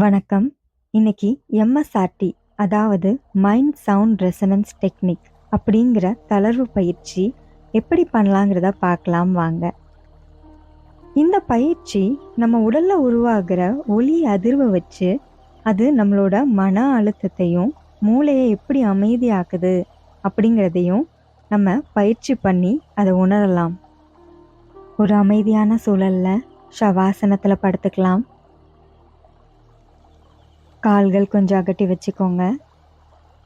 வணக்கம். இன்னைக்கு எம்எஸ்ஆர்டி, அதாவது மைண்ட் சவுண்ட் ரெசனன்ஸ் டெக்னிக் அப்படிங்கிற தளர்வு பயிற்சி எப்படி பண்ணலாங்கிறத பார்க்கலாம் வாங்க. இந்த பயிற்சி நம்ம உடல்ல உருவாகிற ஒலி அதிர்வை வச்சு அது நம்மளோட மன அழுத்தத்தையும் மூளையை எப்படி அமைதியாக்குது அப்படிங்கிறதையும் நம்ம பயிற்சி பண்ணி அதை உணரலாம். ஒரு அமைதியான சூழல்ல ஷவாசனத்தில் படுத்துக்கலாம். கால்கள் கொஞ்சம் அகட்டி வச்சுக்கோங்க.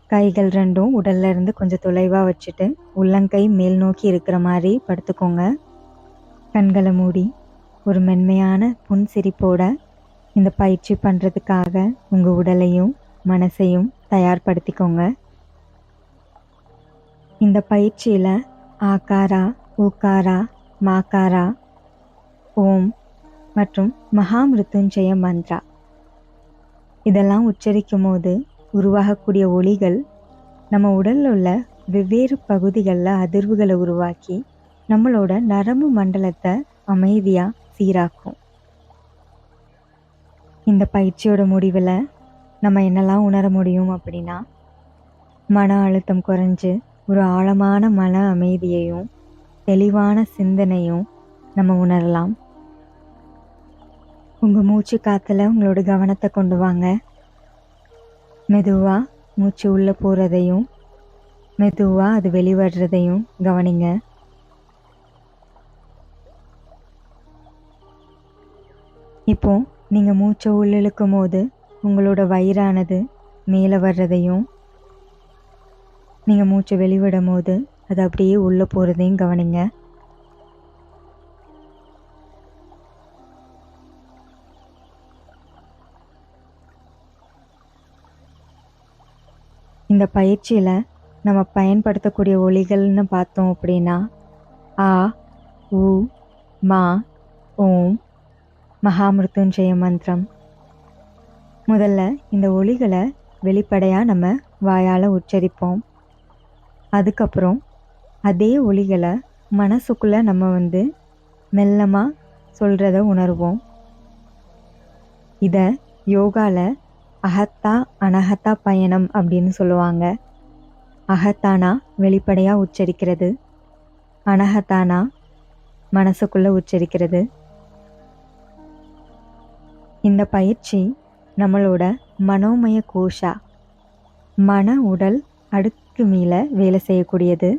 கைகள் ரெண்டும் உடல்ல இருந்து கொஞ்சம் தொலைவாக வச்சுட்டு உள்ளங்கை மேல் நோக்கி இருக்கிற மாதிரி படுத்துக்கோங்க. கண்களை மூடி ஒரு மென்மையான புன்சிரிப்போட இந்த பயிற்சி பண்ணுறதுக்காக உங்கள் உடலையும் மனசையும் தயார்படுத்திக்கோங்க. இந்த பயிற்சியில் ஆகாரா, ஊகாரா, மாகாரா, ஓம் மற்றும் மகாமிருத்துஞ்சய மந்த்ரா இதெல்லாம் உச்சரிக்கும் போது உருவாகக்கூடிய ஒலிகள் நம்ம உடலில் உள்ள வெவ்வேறு பகுதிகளில் அதிர்வுகளை உருவாக்கி நம்மளோட நரம்பு மண்டலத்தை அமைதியாக சீராக்கும். இந்த பயிற்சியோட முடிவில் நம்ம என்னெல்லாம் உணர முடியும் அப்படின்னா, மன அழுத்தம் குறைஞ்சு ஒரு ஆழமான மன அமைதியையும் தெளிவான சிந்தனையும் நம்ம உணரலாம். உங்கள் மூச்சு காற்றுல உங்களோட கவனத்தை கொண்டு வாங்க. மெதுவாக மூச்சு உள்ளே போகிறதையும் மெதுவாக அது வெளிவடுறதையும் கவனிங்க. இப்போ நீங்கள் மூச்சை உள்ளிழுக்கும் போது உங்களோட வயிறானது மேலே வர்றதையும் நீங்கள் மூச்சை வெளிவிடும் போது அது அப்படியே உள்ளே போகிறதையும் கவனிங்க. இந்த பயிற்சியில் நம்ம பயன்படுத்தக்கூடிய ஒலிகள்னு பார்த்தோம் அப்படின்னா ஆ, உ, மா, ஓம், மகாமிருத்துஞ்சய மந்திரம். முதல்ல இந்த ஒலிகளை வெளிப்படையாக நம்ம வாயால் உச்சரிப்போம். அதுக்கப்புறம் அதே ஒலிகளை மனசுக்குள்ளே நம்ம மெல்லமாக சொல்கிறத உணர்வோம். இதை யோகாவில் அகத்தா அனகத்தா பயணம் அப்படின்னு சொல்லுவாங்க. அகத்தானா வெளிப்படையாக உச்சரிக்கிறது, அனகத்தானா மனசுக்குள்ளே உச்சரிக்கிறது. இந்த பயிற்சி நம்மளோட மனோமய கோஷா, மன உடல் அடுக்கு மேலே வேலை செய்யக்கூடியது.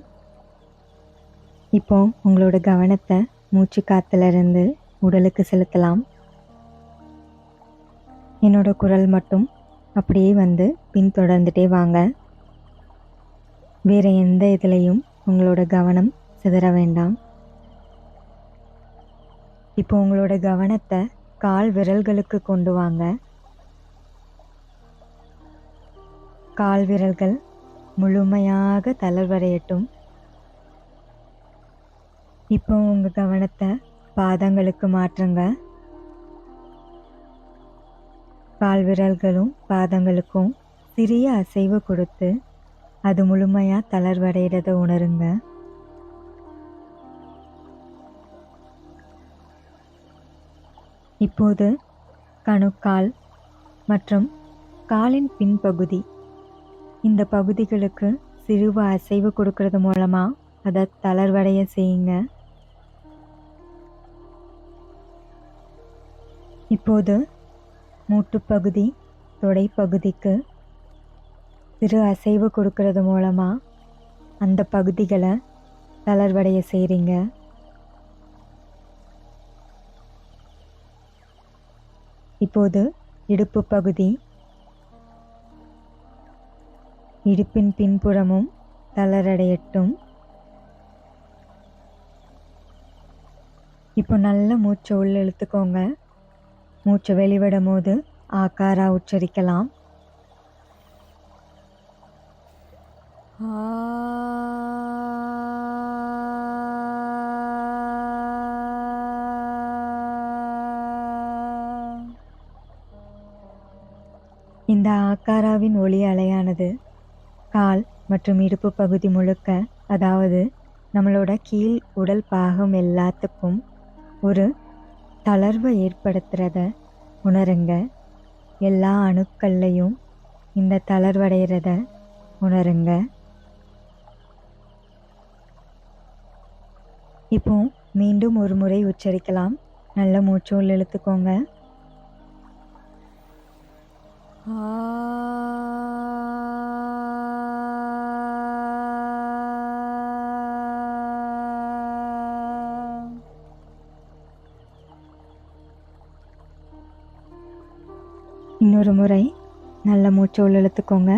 இப்போ உங்களோட கவனத்தை மூச்சு காற்றுலேருந்து உடலுக்கு செலுத்தலாம். என்னோட குரல் மட்டும் அப்படியே பின்தொடர்ந்துட்டே வாங்க. வேறு எந்த இதுலேயும் உங்களோட கவனம் சிதற வேண்டாம். இப்போ உங்களோட கவனத்தை கால் விரல்களுக்கு கொண்டு வாங்க. கால் விரல்கள் முழுமையாக தளர்வடையட்டும். இப்போ உங்கள் கவனத்தை பாதங்களுக்கு மாற்றுங்க. கால் விரல்களும் பாதங்களுக்கும் சிறிய அசைவு கொடுத்து அது முழுமையாக தளர்வடைகிறத உணருங்க. இப்போது கணுக்கால் மற்றும் காலின் பின்பகுதி, இந்த பகுதிகளுக்கு சிறிய அசைவு கொடுக்கறது மூலமாக அதை தளர்வடைய செய்யுங்க. இப்போது மூட்டுப்பகுதி, தொடைப்பகுதிக்கு சிறு அசைவு கொடுக்கறது மூலமாக அந்த பகுதிகளை தளர்வடைய செய்கிறீங்க. இப்போது இடுப்பு பகுதி, இடுப்பின் பின்புறமும் தளரடையட்டும். இப்போ நல்ல மூச்சை உள்ள இழுத்துக்கோங்க. மூச்சை வெளிவிடும் போது ஆகாரா உச்சரிக்கலாம். இந்த ஆகாராவின் ஒலி அலையானது கால் மற்றும் இடுப்பு பகுதி முழுக்க, அதாவது நம்மளோட கீழ் உடல் பாகம் எல்லாத்துக்கும் ஒரு தளர்வை ஏற்படுத்துறத உணருங்க. எல்லா அணுக்கள்லையும் இந்த தளர்வடைகிறத உணருங்க. இப்போ மீண்டும் ஒரு முறை உச்சரிக்கலாம். நல்ல மூச்சு உள்ள இழுத்துக்கோங்க. இன்னொரு முறை நல்ல மூச்சு உள்ள இழுத்துக்கோங்க.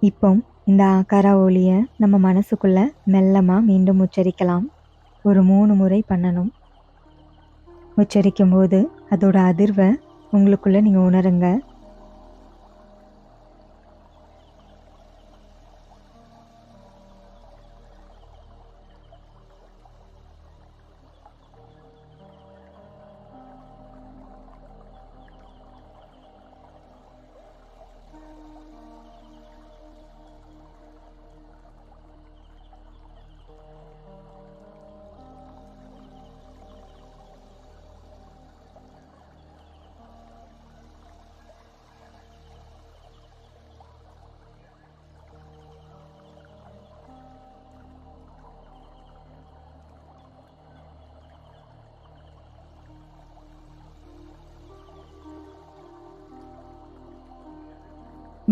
இப்போ இந்த ஆகார ஒலியை நம்ம மனசுக்குள்ள மெல்லமா மீண்டும் உச்சரிக்கலாம். ஒரு 3 முறை பண்ணணும். உச்சரிக்கும் போது அதோட அதிர்வை உங்களுக்குள்ள நீங்க உணருங்க.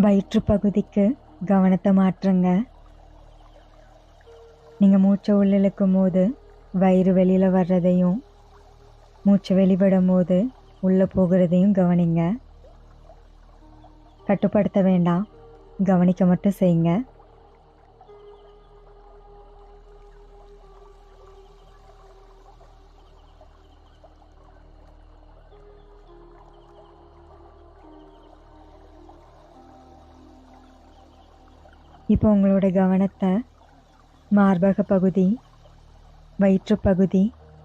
வயிற்று பகுதிக்கு கவனத்தை மாற்றுங்க. நீங்க மூச்சை உள்ள இழுக்கும் போது வயிறு வெளியில வர்றதையும், மூச்சை வெளிவிடும் போது உள்ள போகிறதையும் கவனிங்க. கட்டுப்படுத்த வேண்டாம், கவனிக்க மட்டும் செய்யுங்க. இப்போ உங்களோட கவனத்தை மார்பக பகுதி, வயிற்று பகுதி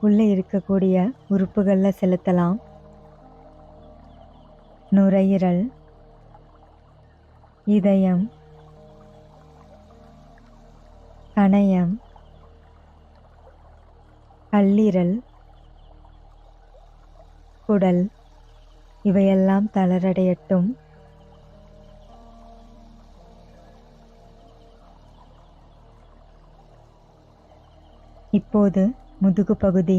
உள்ளே இருக்கக்கூடிய உறுப்புகளில் செலுத்தலாம். நுரையீரல், இதயம், கணையம், கல்லீரல், குடல் இவையெல்லாம் தளரடையட்டும். இப்போது முதுகு பகுதி,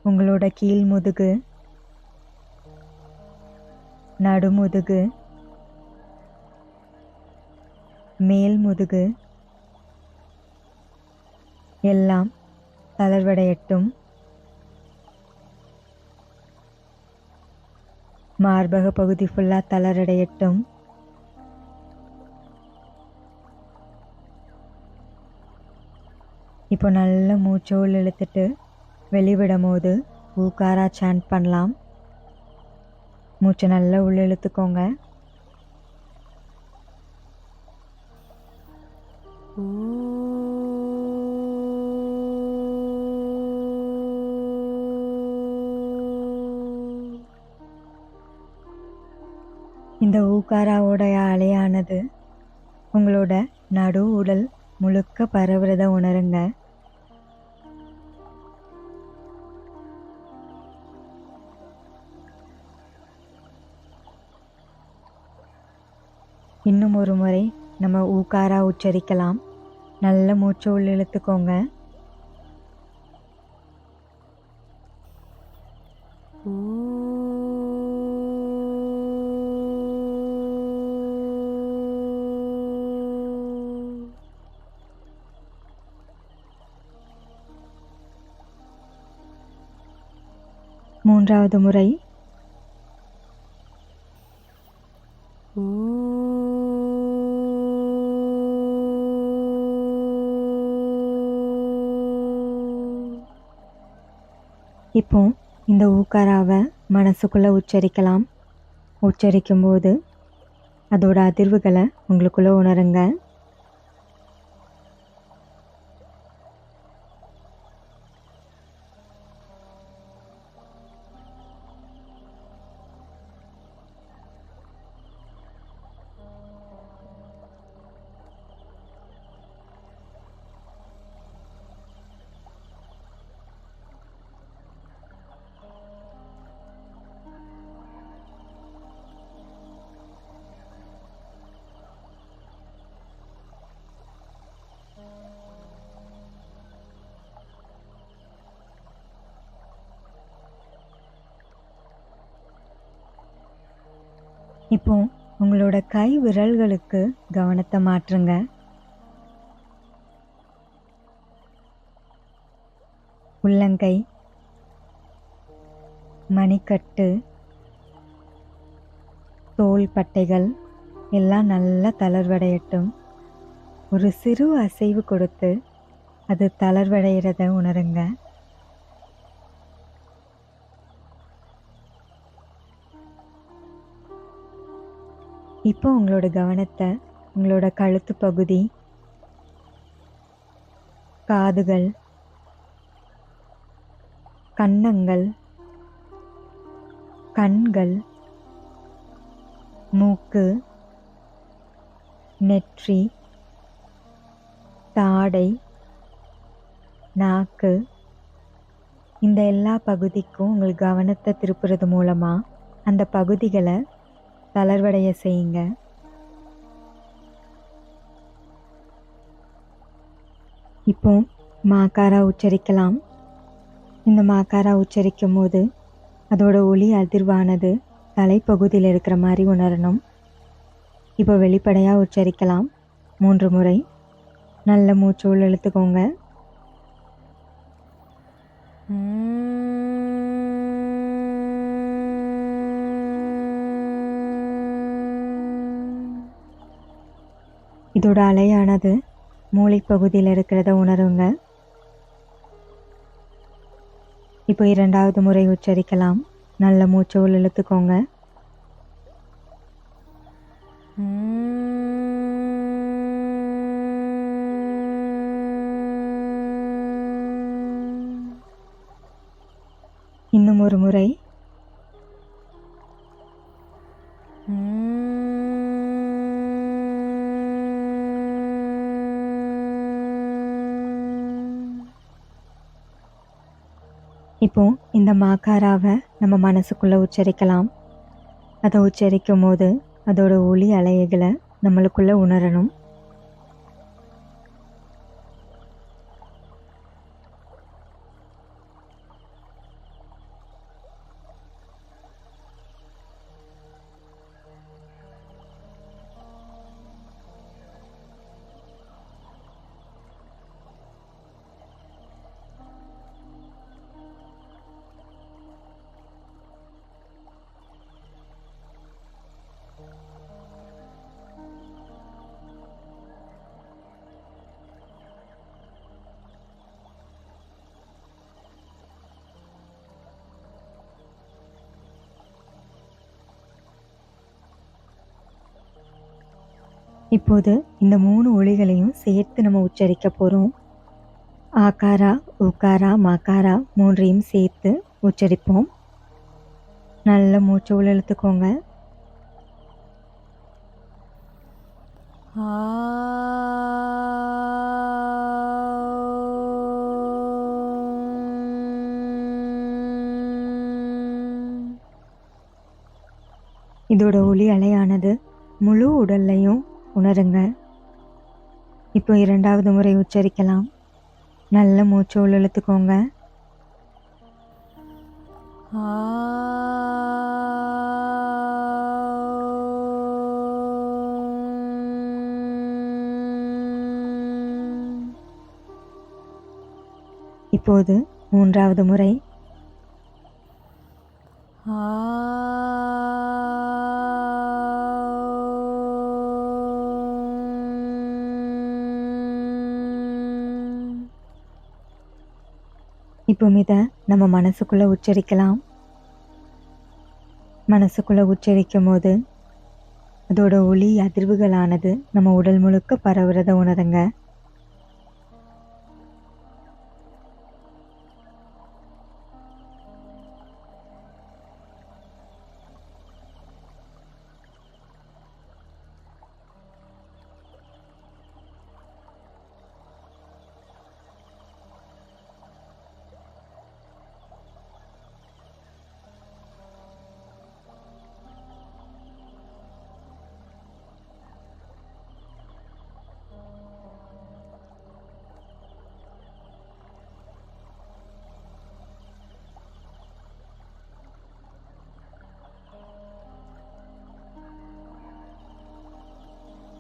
உங்களோட கீழ் முதுகு, நடுமுதுகு, மேல் முதுகு எல்லாம் தளர்வடையட்டும். மார்பக பகுதி ஃபுல்லா தளரடையட்டும். இப்போ நல்ல மூச்சு உள்ள இழுத்துட்டு வெளிவிடும் போது ஊகாரா சாண்ட் பண்ணலாம். மூச்சை நல்லா உள்ள இழுத்துக்கோங்க. இந்த ஊகாராவோட அலையானது உங்களோட நடு உடல் முழுக்க பரவுறத உணருங்க. இன்னும் ஒரு முறை நம்ம ஊகாரா உச்சரிக்கலாம். நல்ல மூச்சு உள்ள இழுத்துக்கோங்க. மூன்றாவது முறை இப்போ இந்த ஊகாராவை மனசுக்குள்ள உச்சரிக்கலாம். உச்சரிக்கும் போது அதோட அதிர்வுகளை உங்களுக்குள்ள உணருங்க. இப்போ உங்களோட கை விரல்களுக்கு கவனத்தை மாற்றுங்க. உள்ளங்கை, மணிக்கட்டு, தோள் பட்டைகள் எல்லாம் நல்லா தளர்வடையட்டும். ஒரு சிறு அசைவு கொடுத்து அது தளர்வடைகிறத உணருங்க. இப்போ உங்களோட கவனத்தை உங்களோட கழுத்து பகுதி, காதுகள், கன்னங்கள், கண்கள், மூக்கு, நெற்றி, தாடை, நாக்கு, இந்த எல்லா பகுதிக்கும் உங்கள் கவனத்தை திருப்புறது மூலமா அந்த பகுதிகளை தளர்வடைய செய்யுங்க. இப்போ மாக்காரா உச்சரிக்கலாம். இந்த மாக்காரா உச்சரிக்கும் போது அதோட ஒலி அதிர்வானது தலைப்பகுதியில் இருக்கிற மாதிரி உணரணும். இப்போ வெளிப்படையாக உச்சரிக்கலாம். 3 முறை நல்ல மூச்சு உள்ள இழுத்துக்கோங்க. இதோட அலையானது மூளைப்பகுதியில் இருக்கிறத உணருங்க. இப்போ 2வது முறை உச்சரிக்கலாம். நல்ல மூச்சு உள்ள இழுத்துக்கோங்க. இன்னும் ஒரு முறை. இப்போ இந்த மாக்காராவை நம்ம மனசுக்குள்ள உச்சரிக்கலாம். அதை உச்சரிக்கும் போது அதோட ஒலி அலைகளை நம்மளுக்குள்ள உணரணும். இப்போது இந்த 3 ஒலிகளையும் சேர்த்து நம்ம உச்சரிக்க போகிறோம். ஆகாரா, உகாரா, மகாரா 3ஐயும் சேர்த்து உச்சரிப்போம். நல்ல மூச்சு உள்ள இழுத்துக்கோங்க. இதோட ஒலி அலையானது முழு உடல்லையும் உணருங்க. இப்போ 2வது முறை உச்சரிக்கலாம். நல்ல மூச்சு உள்ள இழுத்துக்கோங்க. இப்போது 3வது முறை. இப்போ இதை நம்ம மனசுக்குள்ள உச்சரிக்கலாம். மனசுக்குள்ள உச்சரிக்கும் போது அதோட ஒலி அதிர்வுகளானது நம்ம உடல் முழுக்க பரவுறத உணருங்க.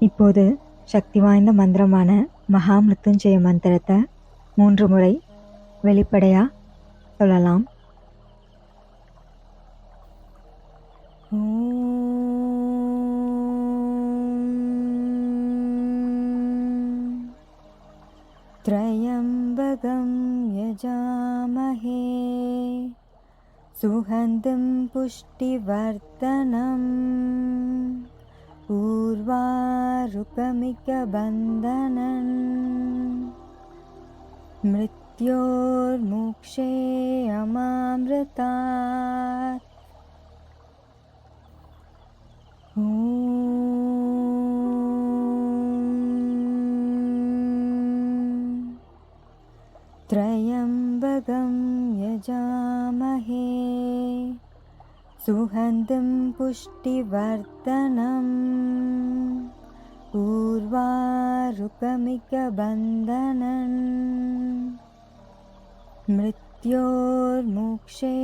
இப்போது சக்தி வாய்ந்த மந்திரமான மகா மிருத்யுஞ்சய மந்திரத்தை 3 முறை வெளிப்படையா சொல்லலாம். त्र्यम्बकं यजामहे सुगन्धिं पुष्टिवर्धनम् उर्वारुकमिकबन्धनम् मृत्योर्मुक्षे अमामृतात् त्र्यम्बकं यजामहे सुगन्धिं पुष्टिवर्धनम् उर्वारुकमिकबन्धनम् मृत्योर्मुक्षे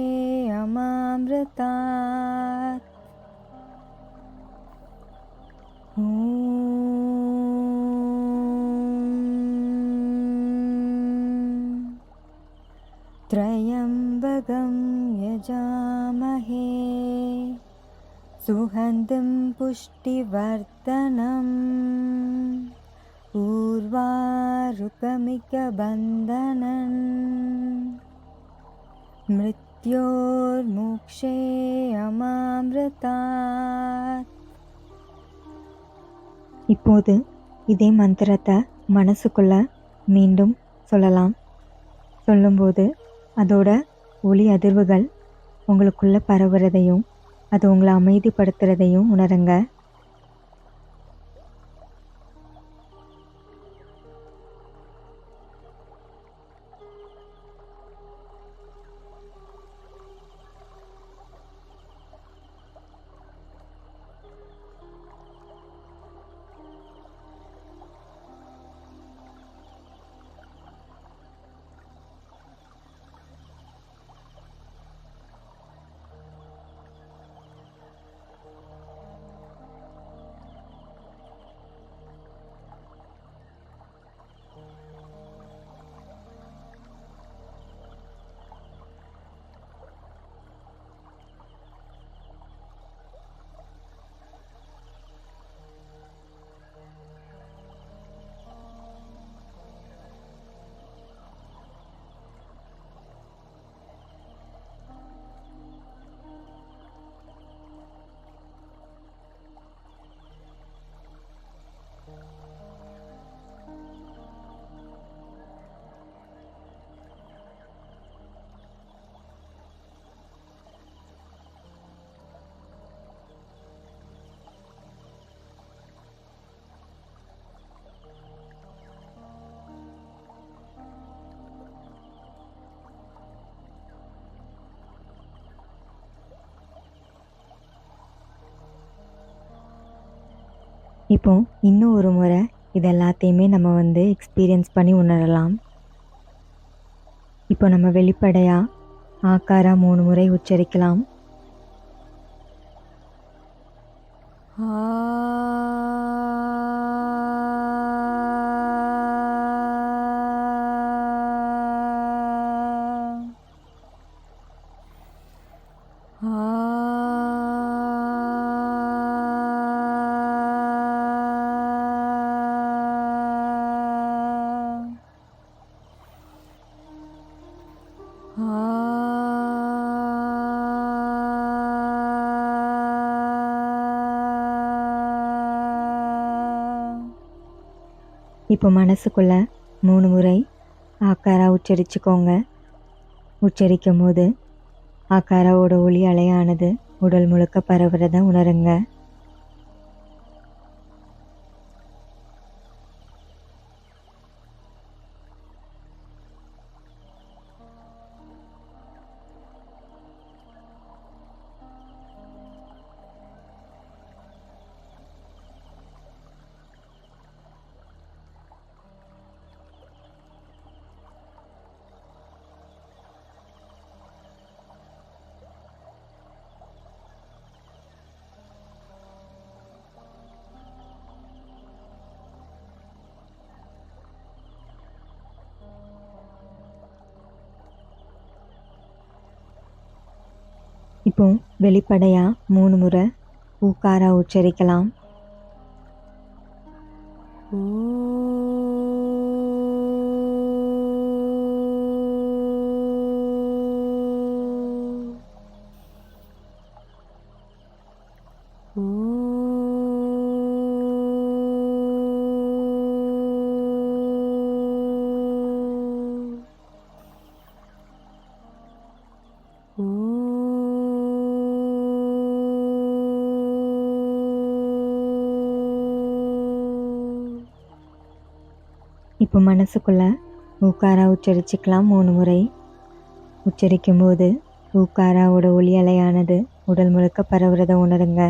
अमामृतात् त्र्यम्बकं यजामहे सुगन्धिं पुष्टिवर्धनम् उर्वारुकमिकबन्धनम् मृत्योर्मुक्षे अमामृतात्. இப்போது இதே மந்திரத்தை மனசுக்குள்ள மீண்டும் சொல்லலாம். சொல்லும்போது அதோட ஒலி அதிர்வுகள் உங்களுக்குள்ள பரவுறதையும் அது உங்களை அமைதிப்படுத்துறதையும் உணருங்க. இப்போ இன்னும் ஒரு முறை இது எல்லாத்தையுமே நம்ம எக்ஸ்பீரியன்ஸ் பண்ணி உணரலாம். இப்போ நம்ம வெளிப்படையாக ஆக்காரா 3 முறை உச்சரிக்கலாம். இப்போ மனசுக்குள்ள 3 முறை ஆக்காரா உச்சரிச்சுக்கோங்க. உச்சரிக்கும் போது ஆக்காராவோட ஒலி அலையானது உடல் முழுக்க பரவுறத உணருங்க. இப்போ வெளிப்படையா 3 முறை ஊக்காரா உச்சரிக்கலாம். இப்போ மனசுக்குள்ள ஊக்காரா உச்சரிச்சுக்கலாம் 3 முறை. உச்சரிக்கும் போது ஊக்காராவோட ஒலி அலையானது உடல் முழுக்க பரவுறத உணருங்க.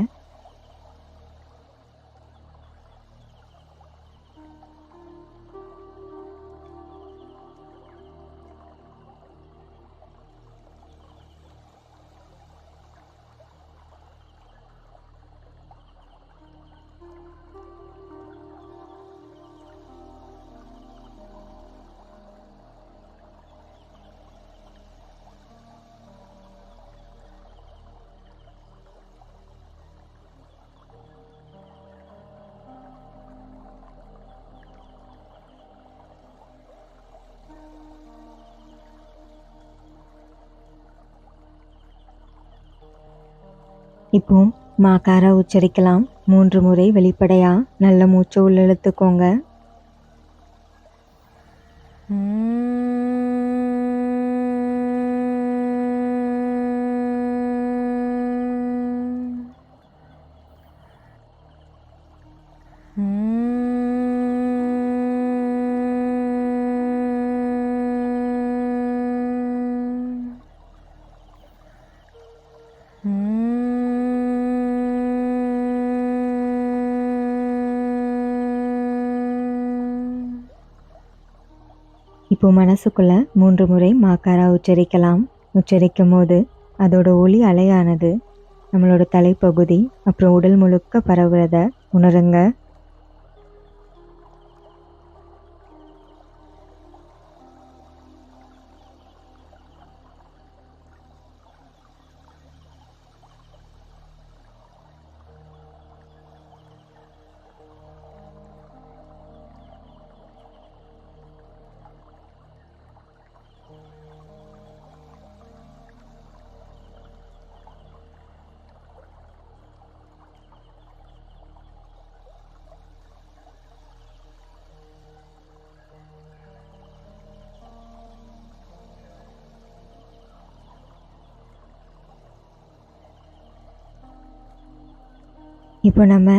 இப்போ மாக்காரா உச்சரிக்கலாம் 3 முறை வெளிப்படையா. நல்ல மூச்சு உள்ளிழுத்துக்கோங்க. இப்போ மனசுக்குள்ள 3 முறை மாக்காரா உச்சரிக்கலாம். உச்சரிக்கும் போது அதோட ஒலி அலையானது நம்மளோட தலைப்பகுதி அப்புறம் உடல் முழுக்க பரவுறத உணருங்க. இப்போ நம்ம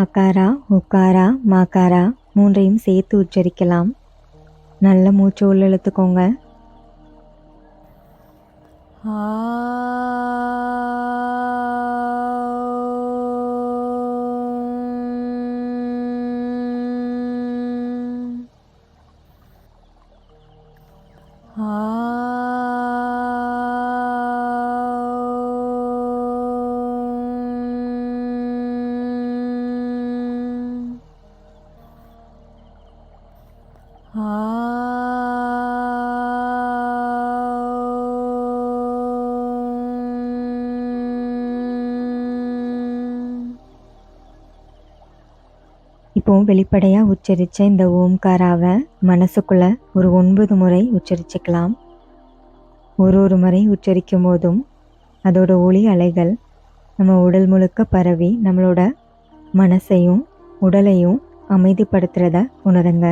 ஆக்காரா, உக்காரா, மாக்காரா 3ஐயும் சேர்த்து உச்சரிக்கலாம். நல்ல மூச்சு உள்ளிழுத்துக்கோங்க. இப்போ வெளிப்படையா உச்சரிச்ச இந்த ஓம்காராவை மனசுக்குள்ள ஒரு 9 முறை உச்சரிச்சுக்கலாம். ஒரு முறை உச்சரிக்கும் போதும் அதோட ஒலி அலைகள் நம்ம உடல் முழுக்க பரவி நம்மளோட மனசையும் உடலையும் அமைதிப்படுத்துறத உணருங்க.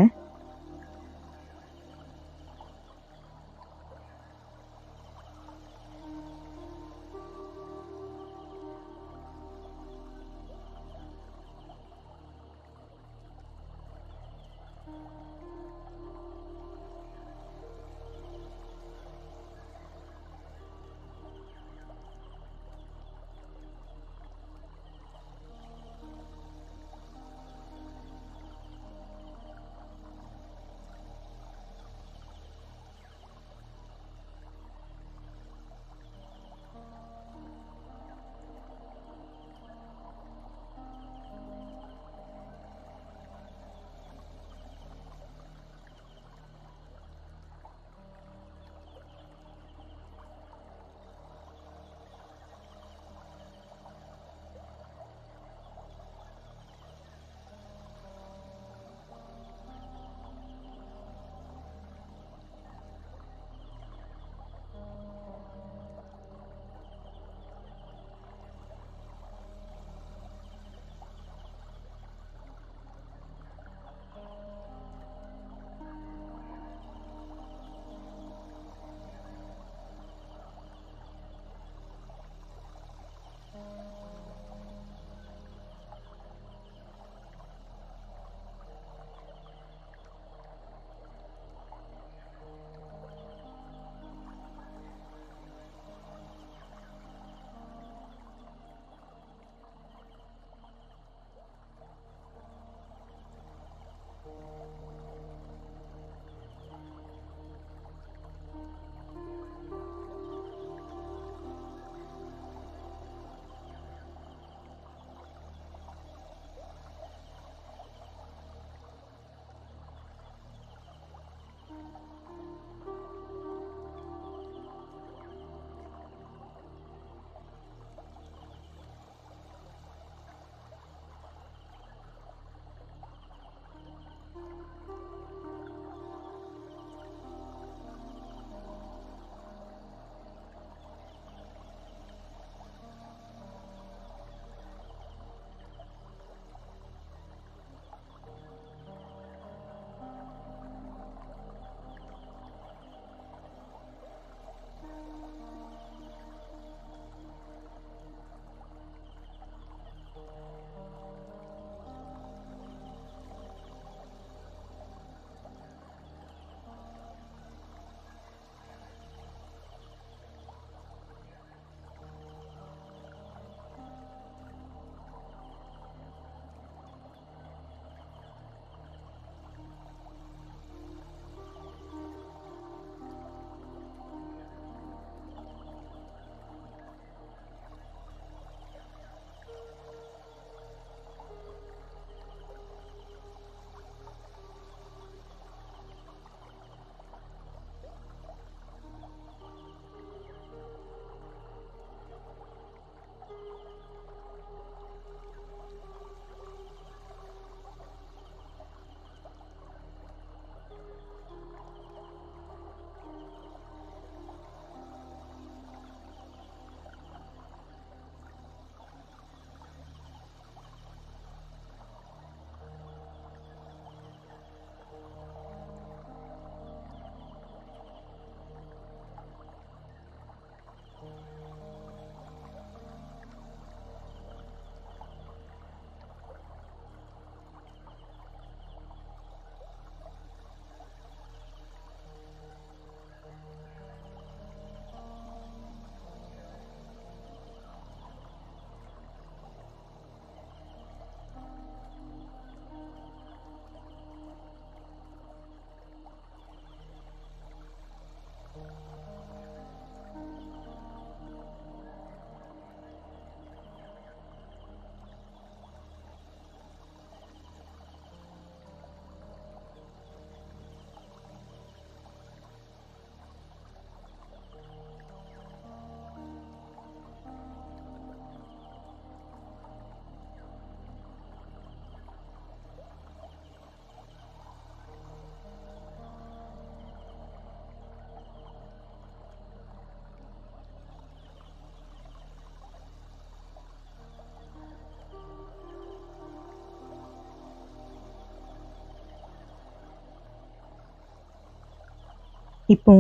இப்போ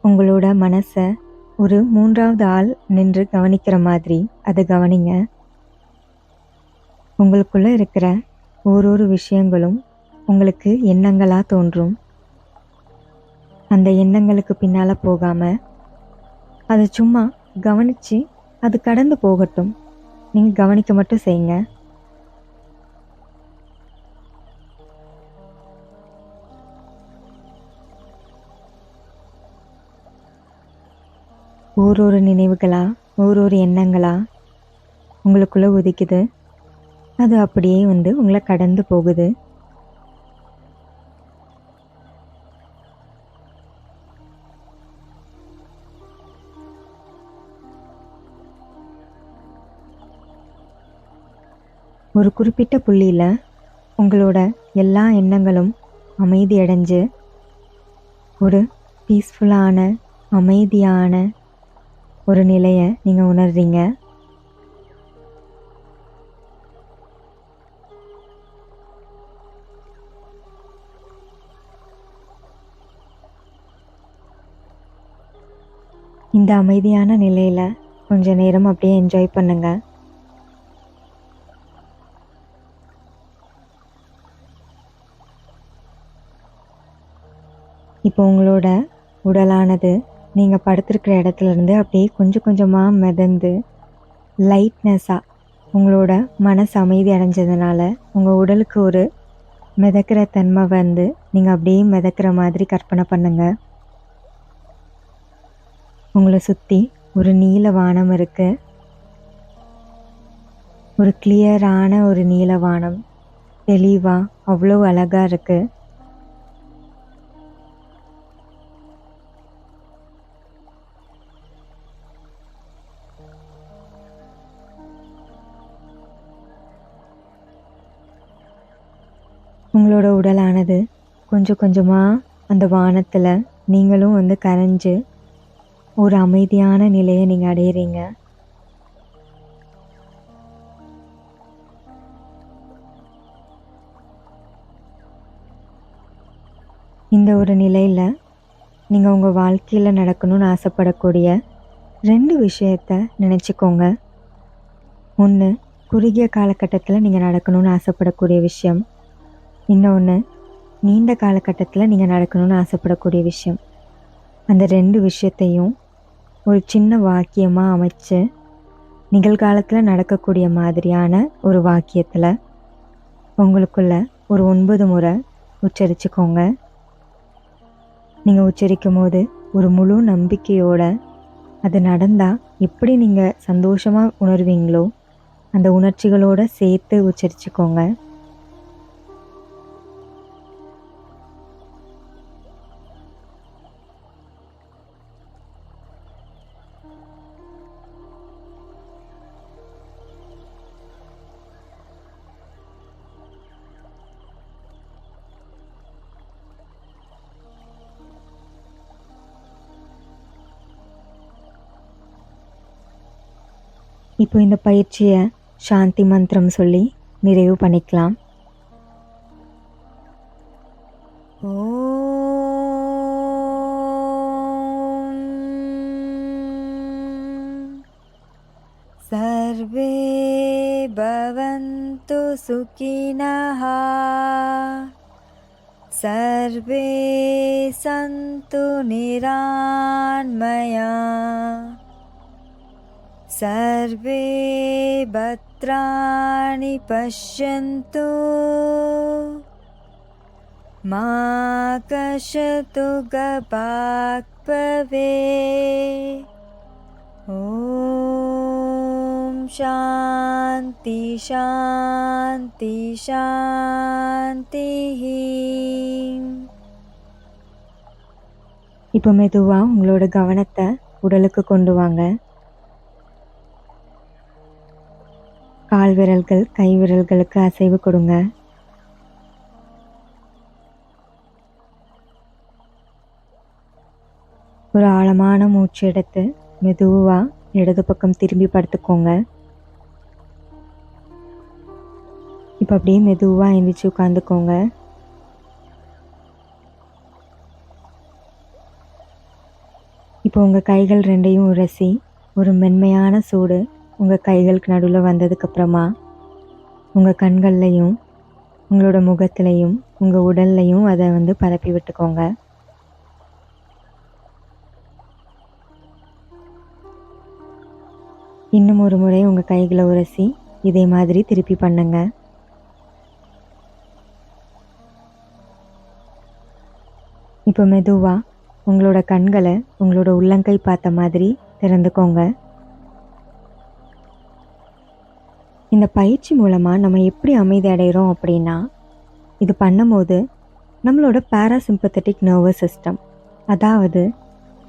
உங்களோட மனசை ஒரு 3வது ஆள் நின்று கவனிக்கிற மாதிரி அதை கவனிங்க. உங்களுக்குள்ள இருக்கிற ஓரொரு விஷயங்களும் உங்களுக்கு எண்ணங்களா தோன்றும். அந்த எண்ணங்களுக்கு பின்னால போகாம அதை சும்மா கவனிச்சு அது கடந்து போகட்டும். நீங்க கவனிக்க மட்டும் செய்யுங்க. ஓரொரு நினைவுகளா, ஓரொரு எண்ணங்களா உங்களுக்குள்ள உதிக்குது. அது அப்படியே உங்களை கடந்து போகுது. ஒரு குறிப்பிட்ட புள்ளியில உங்களோட எல்லா எண்ணங்களும் அமைதி அடைஞ்சு ஒரு பீஸ்ஃபுல்லான, அமைதியான ஒரு நிலையை நீங்க உணர்றீங்க. இந்த அமைதியான நிலையில கொஞ்ச நேரம் அப்படியே என்ஜாய் பண்ணுங்க. இப்போ உங்களோட உடலானது நீங்கள் படுத்திருக்கிற இடத்துல இருந்து அப்படியே கொஞ்சம் கொஞ்சமாக மிதந்து லைட்னஸாக உங்களோட மனசு அமைதி அடைஞ்சதுனால உங்கள் உடலுக்கு ஒரு மிதக்கிற தன்மை நீங்கள் அப்படியே மிதக்கிற மாதிரி கற்பனை பண்ணுங்க. உங்களை சுற்றி ஒரு நீல வானம் இருக்கு. ஒரு கிளியரான ஒரு நீல வானம் தெளிவாக அவ்வளோ அழகாக இருக்குது. உங்களோட உடலானது கொஞ்சம் கொஞ்சமாக அந்த வானத்தில் நீங்களும் கரைஞ்சு ஒரு அமைதியான நிலையை நீங்கள் அடையிறீங்க. இந்த ஒரு நிலையில் நீங்கள் உங்கள் வாழ்க்கையில் நடக்கணும்னு ஆசைப்படக்கூடிய 2 விஷயத்தை நினச்சிக்கோங்க. ஒன்று, குறுகிய காலகட்டத்தில் நீங்கள் நடக்கணும்னு ஆசைப்படக்கூடிய விஷயம். இன்னொன்று, நீண்ட காலகட்டத்தில் நீங்கள் நடக்கணும்னு ஆசைப்படக்கூடிய விஷயம். அந்த 2 விஷயத்தையும் ஒரு சின்ன வாக்கியமாக அமைச்சு நிகழ்காலத்தில் நடக்கக்கூடிய மாதிரியான ஒரு வாக்கியத்தில் உங்களுக்குள்ள ஒரு 9 முறை உச்சரிச்சுக்கோங்க. நீங்கள் உச்சரிக்கும் போது ஒரு முழு நம்பிக்கையோட அது நடந்தால் எப்படி நீங்கள் சந்தோஷமாக உணர்வீங்களோ அந்த உணர்ச்சிகளோடு சேர்த்து உச்சரிச்சுக்கோங்க. இப்போ இந்த பயிற்சியை சாந்தி மந்திரம் சொல்லி நிறைவு பண்ணிக்கலாம். சர்வே பவந்து சுகினஹ சர்வே சந்து நிரான்மயா सर्वे भद्राणि पश्यन्तु मा कषतु गभाक् भवेत्। ॐ शान्ति शान्ति शान्तिः. இப்போ மெதுவாக உங்களோட கவனத்தை உடலுக்கு கொண்டு வாங்க. கால் விரல்கள், கை விரல்களுக்கு அசைவு கொடுங்க. ஒரு ஆழமான மூச்சு எடுத்து மெதுவாக இடது பக்கம் திரும்பி படுத்துக்கோங்க. இப்போ அப்படியே மெதுவாக எந்திரிச்சு உட்காந்துக்கோங்க. இப்போ உங்கள் கைகள் ரெண்டையும் உரசி ஒரு மென்மையான சூடு உங்கள் கைகளுக்கு நடுவில் வந்ததுக்கப்புறமா உங்கள் கண்கள்லையும் உங்களோட முகத்துலையும் உங்கள் உடல்லையும் அதை பரப்பி விட்டுக்கோங்க. இன்னும் ஒரு முறை உங்கள் கைகளை உரசி இதே மாதிரி திருப்பி பண்ணுங்க. இப்போ மெதுவாக உங்களோட கண்களை உங்களோட உள்ளங்கை பார்த்த மாதிரி திறந்துக்கோங்க. இந்த பயிற்சி மூலமாக நம்ம எப்படி அமைதி அடைகிறோம் அப்படின்னா, இது பண்ணும்போது நம்மளோட பாராசிம்பத்தட்டிக் நர்வஸ் சிஸ்டம், அதாவது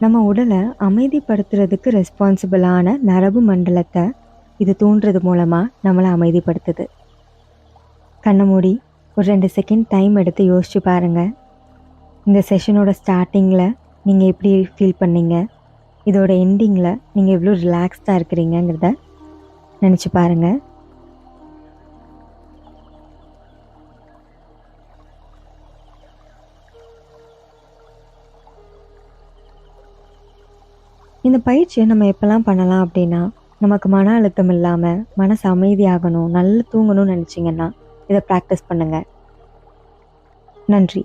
நம்ம உடலை அமைதிப்படுத்துறதுக்கு ரெஸ்பான்சிபிளான நரம்பு மண்டலத்தை இது தூண்டுறது மூலமாக நம்மளை அமைதிப்படுத்துது. கண்ணை மூடி ஒரு 2 செகண்ட் டைம் எடுத்து யோசிச்சு பாருங்கள். இந்த செஷனோட ஸ்டார்டிங்கில் நீங்கள் எப்படி ஃபீல் பண்ணீங்க, இதோட எண்டிங்கில் நீங்கள் எவ்வளோ ரிலாக்ஸ்டாக இருக்கிறீங்கிறத நினச்சி பாருங்கள். இந்த பயிற்சியை நம்ம எப்போல்லாம் பண்ணலாம் அப்படின்னா, நமக்கு மன அழுத்தம் இல்லாமல் மனசு அமைதியாகணும், நல்லா தூங்கணும்னு நினச்சிங்கன்னா இதை ப்ராக்டிஸ் பண்ணுங்கள். நன்றி.